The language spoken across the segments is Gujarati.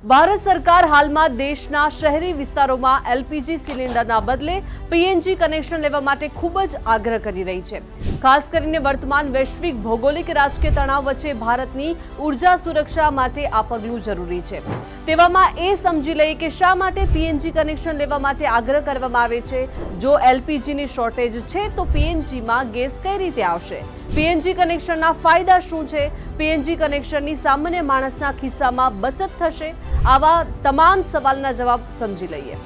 ભારત સરકાર હાલમાં દેશના શહેરી વિસ્તારોમાં એલપીજી સિલિન્ડરના બદલે પીએનજી કનેક્શન લેવા માટે ખૂબ જ આગ્રહ કરી રહી છે। ખાસ કરીને વર્તમાન વૈશ્વિક ભૌગોલિક રાજકીય તણાવ વચ્ચે ભારતની ઉર્જા સુરક્ષા માટે આ પગલું જરૂરી છે। તેવામાં એ સમજી લઈએ કે શા માટે પીએનજી કનેક્શન લેવા માટે આગ્રહ કરવામાં આવે છે। જો એલપીજીની શોર્ટેજ છે તો પીએનજીમાં ગેસ કઈ રીતે આવશે? પીએનજી કનેક્શનના ફાયદા શું છે? પીએનજી કનેક્શનની સામાન્ય માણસના ખિસ્સામાં બચત થશે? આવા તમામ સવાલના જવાબ સમજી લઈએ।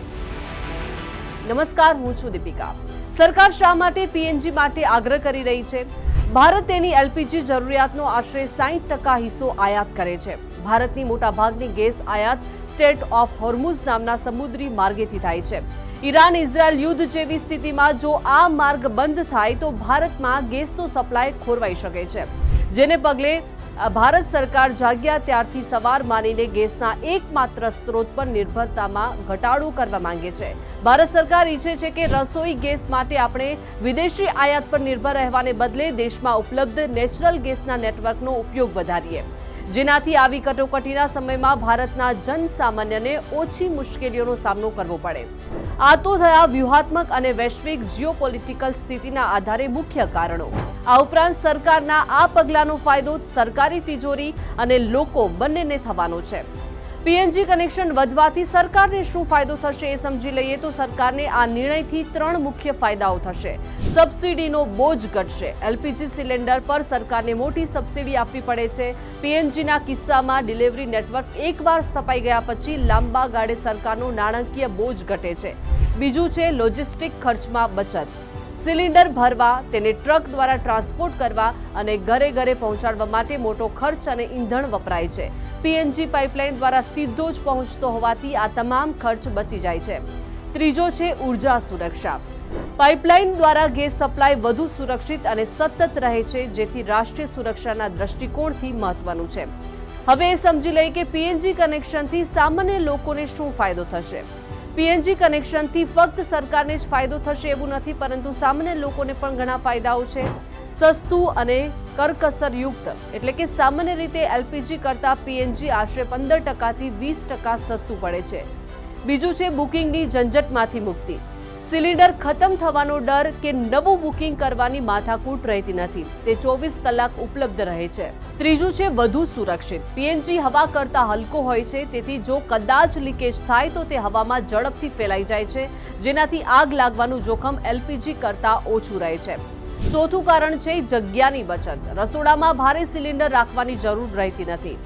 નમસ્કાર, હું છું દીપિકા। સરકાર શા માટે પીએનજી માટે આગ્રહ કરી રહી છે? ભારત તેની એલપીજી જરૂરિયાતનો આશરે 60% હિસ્સો આયાત કરે છે। ભારતની મોટાભાગની ગેસ આયાત સ્ટેટ ઓફ હોર્મુઝ નામના સમુદ્રી માર્ગેથી થાય છે। ઈરાન ઇઝરાયલ યુદ્ધ જેવી સ્થિતિમાં જો આ માર્ગ બંધ થાય તો ભારતમાં ગેસનો સપ્લાય ખોરવાઈ શકે છે, જેને પગલે ભારત સરકાર જાગ્યા ત્યારથી સવાર માનીને ગેસના એકમાત્ર સ્ત્રોત પર નિર્ભરતામાં ઘટાડો કરવા માંગે છે। ભારત સરકાર ઈચ્છે છે કે રસોઈ ગેસ માટે આપણે વિદેશી આયાત પર નિર્ભર રહેવાને બદલે દેશમાં ઉપલબ્ધ નેચરલ ગેસના નેટવર્કનો ઉપયોગ વધારીએ, જેનાથી આવી કટોકટીના સમયમાં ભારતના જનસામાન્યને ઓછી મુશ્કેલીઓનો સામનો કરવો પડે। આ તો થયા વ્યૂહાત્મક અને વૈશ્વિક જીઓપોલિટિકલ સ્થિતિના આધારે મુખ્ય કારણો। આ ઉપરાંત સરકારના આ પગલાંનો ફાયદો સરકારી તિજોરી અને લોકો બંનેને થવાનો છે। પીએનજી કનેક્શન વધવાથી સરકારને શું ફાયદો થશે એ સમજી લઈએ તો સરકારને આ નિર્ણયથી 3 મુખ્ય ફાયદાઓ થશે। સબસિડીનો બોજ ઘટશે। એલપીજી સિલિન્ડર પર સરકારને મોટી સબસિડી આપવી પડે છે। પીએનજીના કિસ્સામાં ડિલિવરી નેટવર્ક એકવાર સ્થપાઈ ગયા પછી લાંબા ગાળે સરકારનો નાણાકીય બોજ ઘટે છે। બીજું છે લોજિસ્ટિક ખર્ચમાં બચત। સિલિન્ડર ભરવા, તેને ટ્રક દ્વારા ટ્રાન્સપોર્ટ કરવા અને ઘરે ઘરે પહોંચાડવા માટે મોટો ખર્ચ અને ઈંધણ વપરાય છે। પીએનજી પાઇપલાઇન દ્વારા સીધો જ પહોંચતો હોવાથી આ તમામ ખર્ચ બચી જાય છે। ત્રીજો છે ઉર્જા સુરક્ષા। પાઇપલાઇન દ્વારા ગેસ સપ્લાય વધુ સુરક્ષિત અને સતત રહે છે, જેથી રાષ્ટ્રીય સુરક્ષાના દ્રષ્ટિકોણથી મહત્વનું છે। હવે એ સમજી લઈએ કે પીએનજી કનેક્શનથી સામાન્ય લોકોને શું ફાયદો થશે। પીએનજી કનેક્શનથી ફક્ત સરકારને જ ફાયદો થશે એવું નથી, પરંતુ સામાન્ય લોકોને પણ ઘણા ફાયદાઓ છે। સસ્તું અને કરકસરયુક્ત, એટલે કે સામાન્ય રીતે એલપીજી કરતાં પીએનજી આશરે 15%થી 20% સસ્તું પડે છે। બીજું છે બુકિંગની ઝંઝટમાંથી મુક્તિ। સિલિન્ડર ખતમ થવાનો ડર કે નવું બુકિંગ કરવાની માથાકૂટ રહેતી નથી, તે 24 કલાક ઉપલબ્ધ રહે છે। ત્રીજું છે વધુ સુરક્ષિત। પીએનજી હવા કરતાં હલકો હોય છે, તેથી જો કદાચ લીકેજ થાય તો તે હવામાં ઝડપથી ફેલાઈ જાય છે, જેનાથી આગ લાગવાનું જોખમ એલપીજી કરતાં ઓછું રહે છે। ચોથું કારણ છે જગ્યાની બચત। રસોડામાં ભારે સિલિન્ડર રાખવાની જરૂર રહેતી નથી।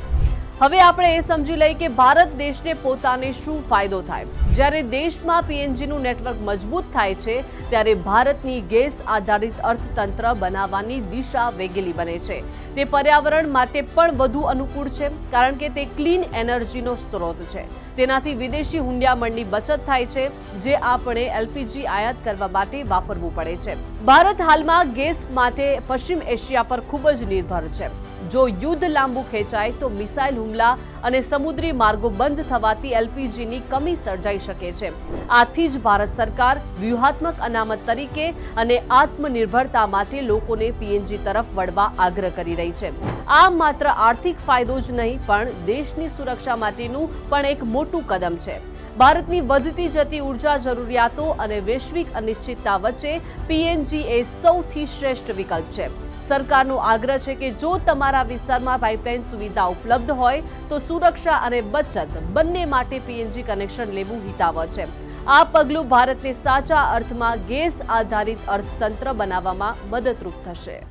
હવે આપણે એ સમજી લઈએ કે ભારત દેશને પોતાને શું ફાયદો થાય। જ્યારે દેશમાં પીએનજીનું નેટવર્ક મજબૂત થાય છે, ત્યારે ભારતની ગેસ આધારિત અર્થતંત્ર બનાવવાની દિશા વેગેલી બને છે। તે પર્યાવરણ માટે પણ વધુ અનુકૂળ છે, કારણ કે તે ક્લીન એનર્જીનો સ્ત્રોત છે। તેનાથી વિદેશી હુંડિયામણની બચત થાય છે, જે આપણે એલપીજી આયાત કરવા માટે વાપરવું પડે છે। ભારત હાલમાં ગેસ માટે પશ્ચિમ એશિયા પર ખૂબ જ નિર્ભર છે। જો યુદ્ધ લાંબુ ખેંચાય તો મિસાઇલ હુમલા અને સમુદ્રી માર્ગો બંધ થવાથી એલપીજીની કમી સર્જાઈ શકે છે। આથી જ ભારત સરકાર વ્યૂહાત્મક અનામત તરીકે અને આત્મનિર્ભરતા માટે લોકોને પીએનજી તરફ વળવા આગ્રહ કરી રહી છે। આ માત્ર આર્થિક ફાયદો જ નહીં, પણ દેશની સુરક્ષા માટેનું પણ એક મોટું કદમ છે। ભારતની વધતી જતી ઉર્જા જરૂરિયાતો અને વૈશ્વિક અનિશ્ચિતતા વચ્ચે પીએનજી એ સૌથી શ્રેષ્ઠ વિકલ્પ છે। સરકારનો આગ્રહ છે કે જો તમારા વિસ્તારમાં પાઇપલાઇન સુવિધા ઉપલબ્ધ હોય તો સુરક્ષા અને બચત બંને માટે પીએનજી કનેક્શન લેવું હિતાવહ છે। આ પગલું ભારતને સાચા અર્થમાં ગેસ આધારિત અર્થતંત્ર બનાવવામાં મદદરૂપ થશે।